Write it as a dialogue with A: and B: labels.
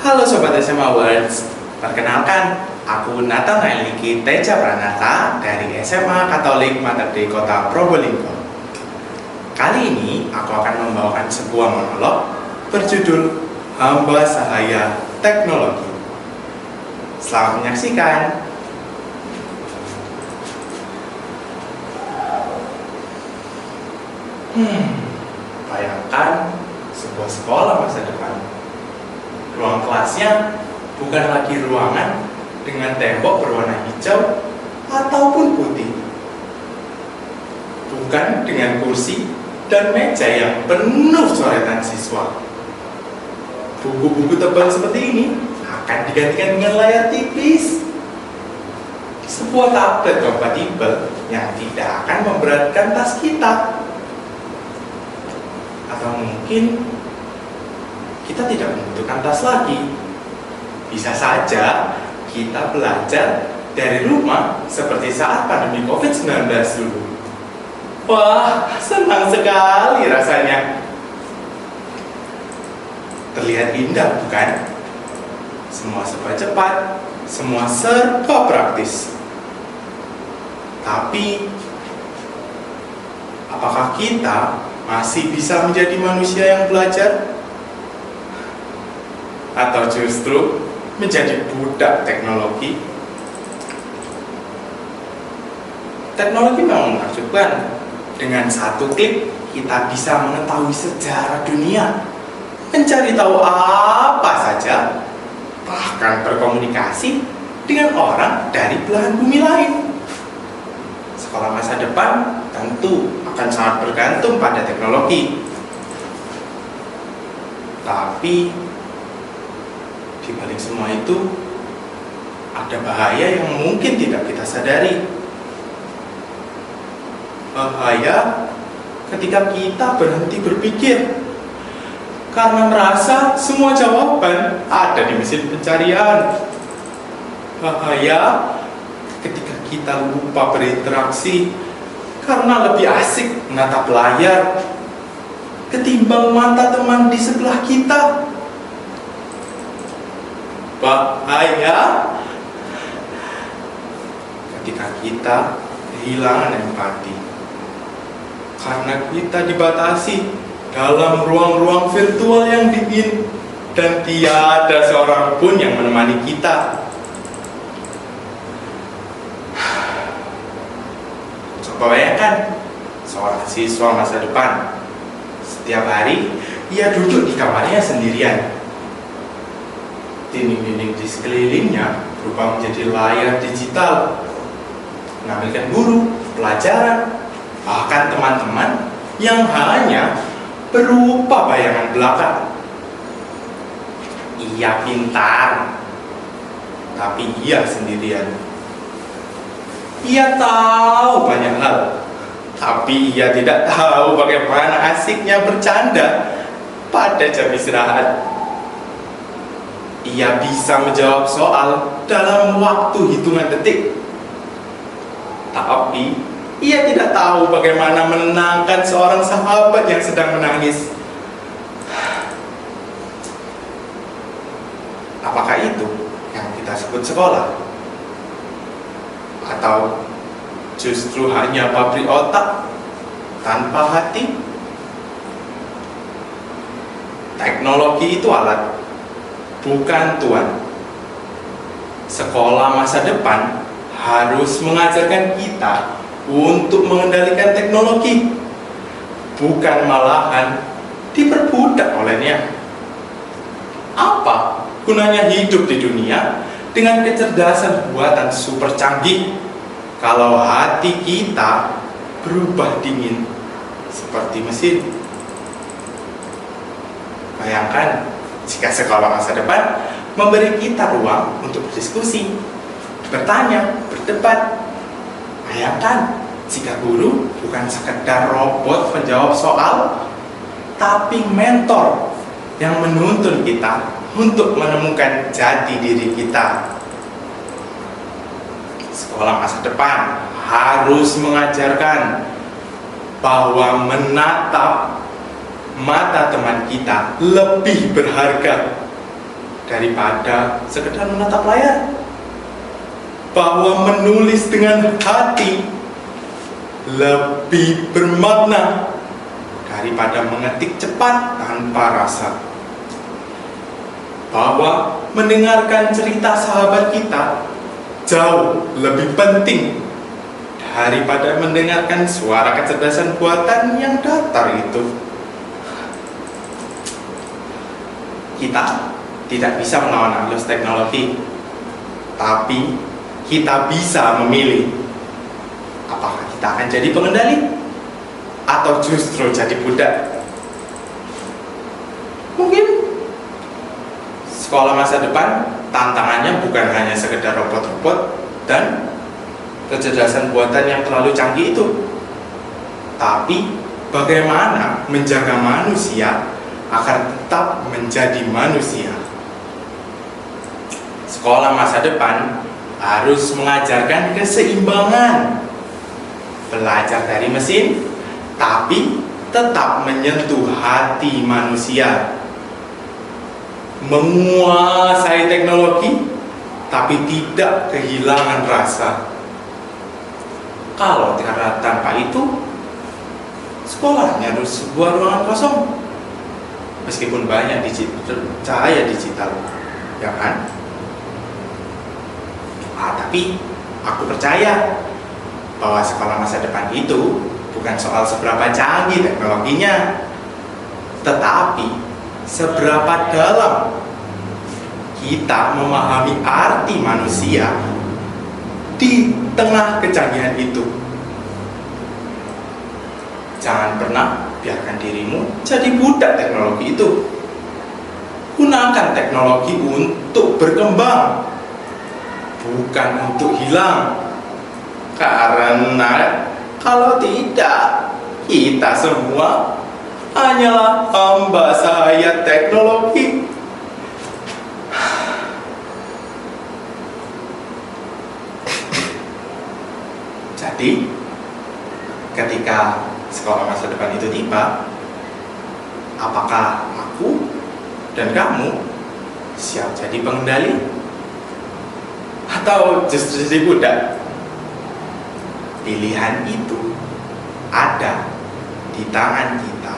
A: Halo Sobat SMA Awards, perkenalkan, aku Nathanael Niki Teja Pranata dari SMA Katolik Mater Dei Kota Probolinggo. Kali ini aku akan membawakan sebuah monolog berjudul Hamba Sahaya Teknologi. Selamat menyaksikan. Bayangkan sebuah sekolah masa depan. Ruang kelasnya bukan lagi ruangan dengan tembok berwarna hijau ataupun putih. Bukan dengan kursi dan meja yang penuh coretan siswa. Buku-buku tebal seperti ini akan digantikan dengan layar tipis. Sebuah tablet kompatibel yang tidak akan memberatkan tas kita. Atau mungkin kita tidak membutuhkan tas lagi. Bisa saja kita belajar dari rumah seperti saat pandemi COVID-19 dulu. Wah, senang sekali rasanya. Terlihat indah, bukan? Semua serba cepat, semua serba praktis. Tapi, apakah kita masih bisa menjadi manusia yang belajar? Atau justru menjadi budak teknologi? Teknologi memang menakjubkan. Dengan satu klik, kita bisa mengetahui sejarah dunia, mencari tahu apa saja, bahkan berkomunikasi dengan orang dari belahan bumi lain. Sekolah masa depan tentu akan sangat bergantung pada teknologi. Tapi di balik semua itu ada bahaya yang mungkin tidak kita sadari. Bahaya ketika kita berhenti berpikir karena merasa semua jawaban ada di mesin pencarian. Bahaya ketika kita lupa berinteraksi karena lebih asik menatap layar ketimbang mata teman di sebelah kita. Bahaya ketika kita kehilangan empati karena kita dibatasi dalam ruang-ruang virtual yang dingin dan tiada seorang pun yang menemani kita. Coba bayangkan seorang siswa masa depan. Setiap hari ia duduk di kamarnya sendirian. Dinding-dinding di sekelilingnya berubah menjadi layar digital. Menampilkan guru, pelajaran, bahkan teman-teman yang hanya berupa bayangan belaka. Ia pintar, tapi ia sendirian. Ia tahu banyak hal, tapi ia tidak tahu bagaimana asiknya bercanda pada jam istirahat. Ia bisa menjawab soal dalam waktu hitungan detik, tapi ia tidak tahu bagaimana menenangkan seorang sahabat yang sedang menangis. Apakah itu yang kita sebut sekolah? Atau justru hanya pabrik otak tanpa hati? Teknologi itu alat, bukan tuan. Sekolah masa depan harus mengajarkan kita untuk mengendalikan teknologi, bukan malahan diperbudak olehnya. Apa gunanya hidup di dunia dengan kecerdasan buatan super canggih kalau hati kita berubah dingin seperti mesin? Bayangkan jika sekolah masa depan memberi kita ruang untuk berdiskusi, bertanya, berdebat. Bayangkan jika guru bukan sekedar robot penjawab soal, tapi mentor yang menuntun kita untuk menemukan jati diri kita. Sekolah masa depan harus mengajarkan bahwa menatap mata teman kita lebih berharga daripada sekedar menatap layar. Bahwa menulis dengan hati lebih bermakna daripada mengetik cepat tanpa rasa. Bahwa mendengarkan cerita sahabat kita jauh lebih penting daripada mendengarkan suara kecerdasan buatan yang datar itu. Kita tidak bisa melawan arus teknologi, tapi kita bisa memilih apakah kita akan jadi pengendali atau justru jadi budak. Mungkin sekolah masa depan tantangannya bukan hanya sekedar robot-robot dan kecerdasan buatan yang terlalu canggih itu, tapi bagaimana menjaga manusia agar tetap menjadi manusia. Sekolah masa depan harus mengajarkan keseimbangan, belajar dari mesin tapi tetap menyentuh hati manusia, menguasai teknologi tapi tidak kehilangan rasa. Kalau karena tanpa itu, sekolahnya harus sebuah ruangan kosong, meskipun banyak cahaya digital, ya kan? Tapi aku percaya bahwa sekolah masa depan itu bukan soal seberapa canggih teknologinya, tetapi seberapa dalam kita memahami arti manusia di tengah kecanggihan itu. Jangan pernah biarkan dirimu jadi budak teknologi itu. Gunakan teknologi untuk berkembang, bukan untuk hilang. Karena kalau tidak, kita semua hanyalah hamba sahaya teknologi. Jadi, ketika sekolah masa depan itu tiba, apakah aku dan kamu siap jadi pengendali atau justru jadi budak? Pilihan itu ada di tangan kita.